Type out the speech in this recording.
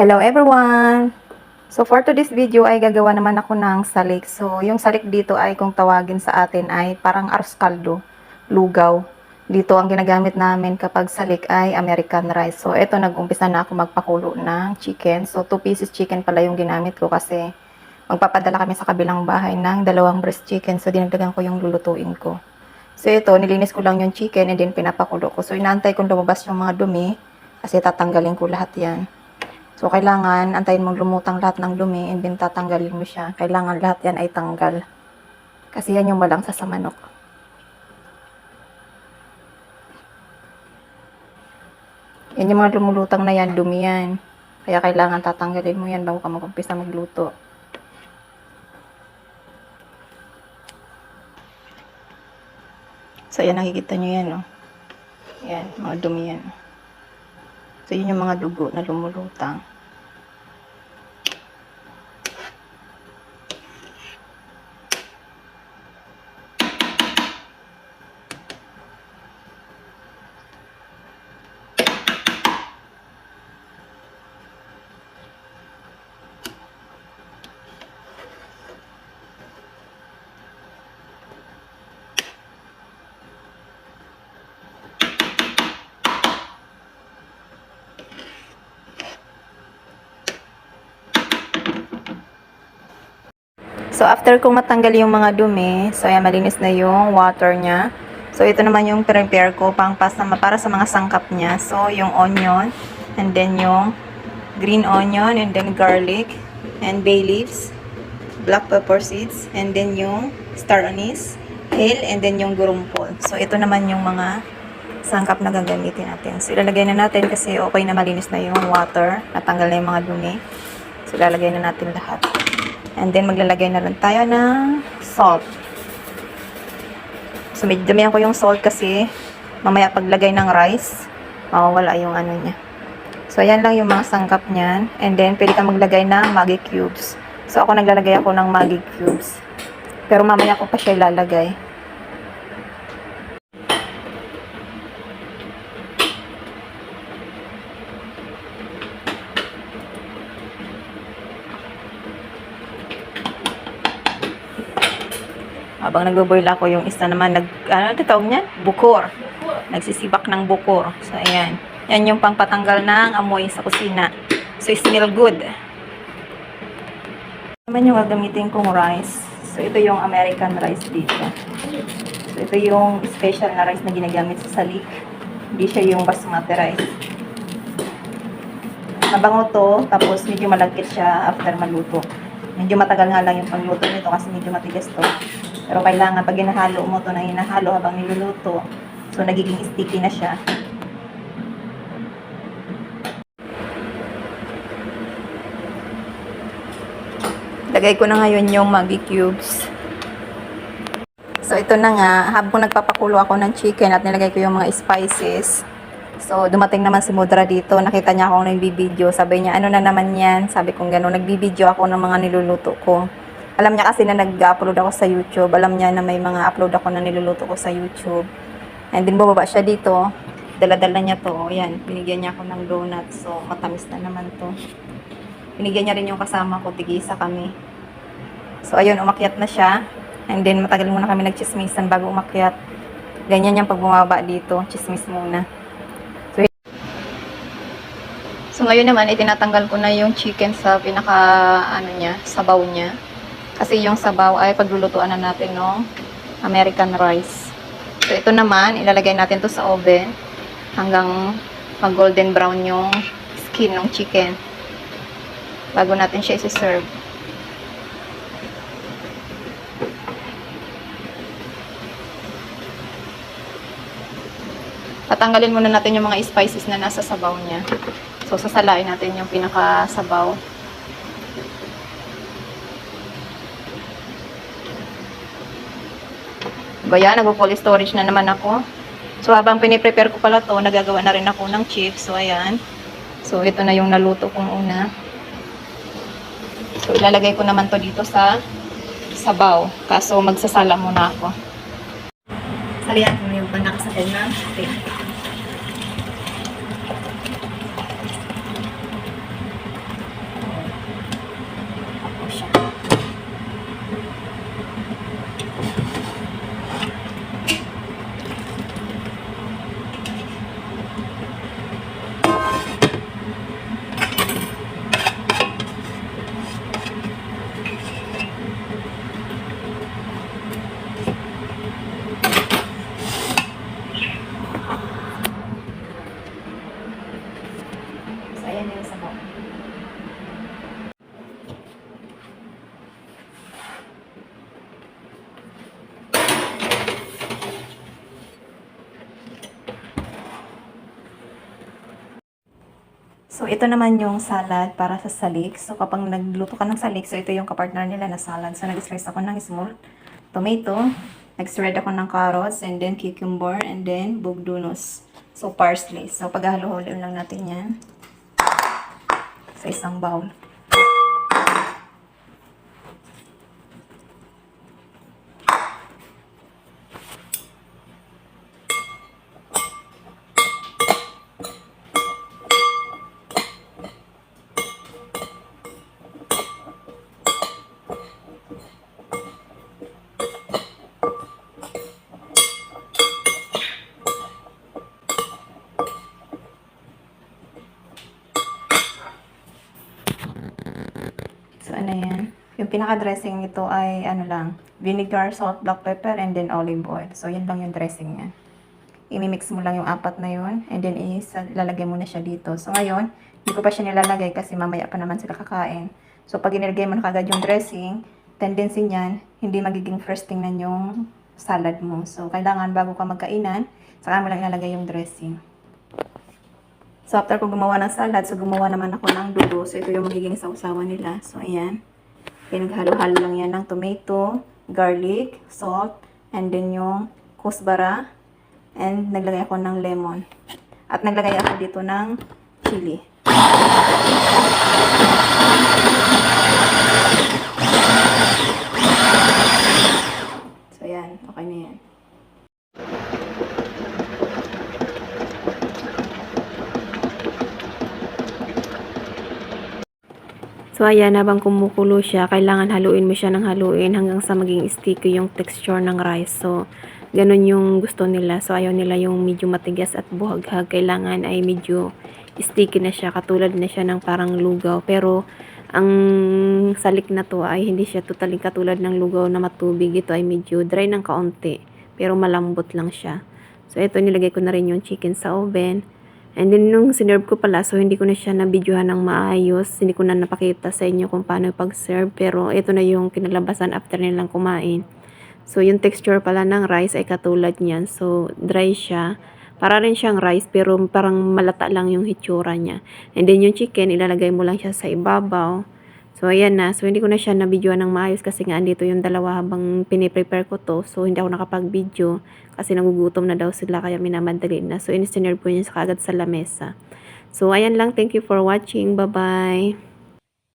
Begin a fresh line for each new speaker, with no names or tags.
Hello everyone! So for today's video ay gagawa naman ako ng salik. So yung salik dito ay kung tawagin sa atin ay parang arroz caldo, lugaw. Dito ang ginagamit namin kapag salik ay American rice. So eto nag-umpisa na ako magpakulo ng chicken. So 2 pieces chicken pala yung ginamit ko kasi magpapadala kami sa kabilang bahay ng 2 breast chicken. So dinagdagan ko yung lulutuin ko. So ito, nilinis ko lang yung chicken and then pinapakulo ko. So inaantay kong lumabas yung mga dumi kasi tatanggalin ko lahat yan. So, kailangan antayin mong lumutang lahat ng dumi and then tatanggalin mo siya. Kailangan lahat yan ay tanggal. Kasi yan yung malangsa sa manok. Yan yung mga lumulutang na yan, dumi yan. Kaya kailangan tatanggalin mo yan bago ka mag-umpisa magluto. So, yan nakikita nyo yan, oh. Yan, mga dumi yan. So, yun yung mga dugo na lumulutang. So, after kong matanggal yung mga dumi, so ayan, malinis na yung water niya. So, ito naman yung prepare ko para sa mga sangkap niya. So, yung onion, and then yung green onion, and then garlic, and bay leaves, black pepper seeds, and then yung star anise, kale, and then yung gurumpol. So, ito naman yung mga sangkap na gagamitin natin. So, ilalagay na natin kasi okay na malinis na yung water. Natanggal na yung mga dumi. So, ilalagay na natin lahat. And then, maglalagay na lang tayo ng salt. So, medyo damihan ko yung salt kasi mamaya paglagay ng rice, mawawala yung ano niya. So, ayan lang yung mga sangkap niyan. And then, pwede ka maglagay ng Maggi cubes. So, ako naglalagay ako ng Maggi cubes. Pero mamaya ko pa siya ilalagay. Habang nagbo-boil ako, yung isa naman ano tawag niyan? Bukor. Nagsisibak ng bukor. So, ayan. Yan yung pangpatanggal ng amoy sa kusina. So, smell good. Naman yung gagamitin kong rice. So, ito yung American rice dito. So, ito yung special na rice na ginagamit sa salik. Hindi siya yung basmati rice. Mabango to, tapos medyo malagkit siya after maluto. Medyo matagal nga lang yung pagluto nito kasi medyo matigas to. Pero kailangan pag hinahalo mo to na hinahalo habang niluluto, so nagiging sticky na siya. Lagay ko na ngayon yung Maggi cubes. So ito na nga, habang nagpapakulo ako ng chicken at nilagay ko yung mga spices. So dumating naman si Mudra dito, nakita niya akong nagbibideo. Sabi niya, ano na naman yan? Sabi kong gano'n, nagbibideo ako ng mga niluluto ko. Alam niya kasi na nag-upload ako sa YouTube. Alam niya na may mga upload ako na niluluto ko sa YouTube. And then bumaba siya dito. Dala-dala niya to. Yan, binigyan niya ako ng donut. So matamis na naman to. Binigyan niya rin yung kasama ko. Tigisa kami. So ayun, umakyat na siya. And then matagal muna kami nagchismisan bago umakyat. Ganyan yung pag bumaba dito. Chismis muna. So ngayon naman, itinatanggal ko na yung chicken sa pinaka, sabaw niya. Kasi yung sabaw ay paglulutuan na natin ng American rice. So ito naman, ilalagay natin to sa oven hanggang mag golden brown yung skin ng chicken bago natin siya isi-serve. Tatanggalin muna natin yung mga spices na nasa sabaw niya. So sasalain natin yung pinaka sabaw. Kaya nagpo-cold storage na naman ako. So habang piniprepare ko pala to, nagagawa na rin ako ng chips. So ayan. So ito na yung naluto kong una. So ilalagay ko naman to dito sa sabaw. Kaso magsasala muna ako. Salihan ko yung panakasakal na chicken. ayan na yung sabaw. So, ito naman yung salad para sa salik. So, kapag nagluto ka ng salik, so ito yung kapartner nila na salad. So, nag-slice ako ng small tomato, nag-shred ako ng carrots, and then cucumber, and then bugdunos. So, parsley. So, paghalo-halo lang natin yan sa isang bowl. So, ano yan? Yung pinaka-dressing nito ay, ano lang, vinegar, salt, black pepper, and then olive oil. So, yan lang yung dressing niya. I-mix mo lang yung apat na yun, and then ilalagay mo na siya dito. So, ngayon, hindi ko pa siya nilalagay kasi mamaya pa naman sila kakain. So, pag inilagay mo na kagad yung dressing, tendency niyan, hindi magiging first tingnan yung salad mo. So, kailangan bago ka magkainan, saka mo lang ilalagay yung dressing. So, after ko gumawa ng salad, so gumawa naman ako ng dugo. So, ito yung magiging sausawan nila. So, ayan. Pinaghalo-halo lang yan ng tomato, garlic, salt, and then yung kusbara. And naglagay ako ng lemon. At naglagay ako dito ng chili. So, ayan. Okay na yan.
So, ayan, habang kumukulo siya, kailangan haluin mo siya ng haluin hanggang sa maging sticky yung texture ng rice. So, ganun yung gusto nila. So, ayaw nila yung medyo matigas at buhaghag. Kailangan ay medyo sticky na siya. Katulad na siya ng parang lugaw. Pero, ang salik na to ay hindi siya totally katulad ng lugaw na matubig. Ito ay medyo dry ng kaunti. Pero malambot lang siya. So, ito nilagay ko na rin yung chicken sa oven. And then, nung sinerve ko pala, so hindi ko na siya nabidyohan ng maayos. Hindi ko na napakita sa inyo kung paano pag-serve. Pero, ito na yung kinalabasan after nilang kumain. So, yung texture pala ng rice ay katulad niyan. So, dry siya. Para rin siyang rice, pero parang malata lang yung hitsura niya. And then, yung chicken, ilalagay mo lang siya sa ibabaw. So, ayan na. So, hindi ko na siya nabidyohan ng maayos kasi nga andito yung dalawa habang piniprepare ko to. So, hindi ako nakapag-video kasi nagugutom na daw sila kaya minamadali na. So, inisinare po niya sa kagad sa lamesa. So, ayan lang. Thank you for watching. Bye-bye.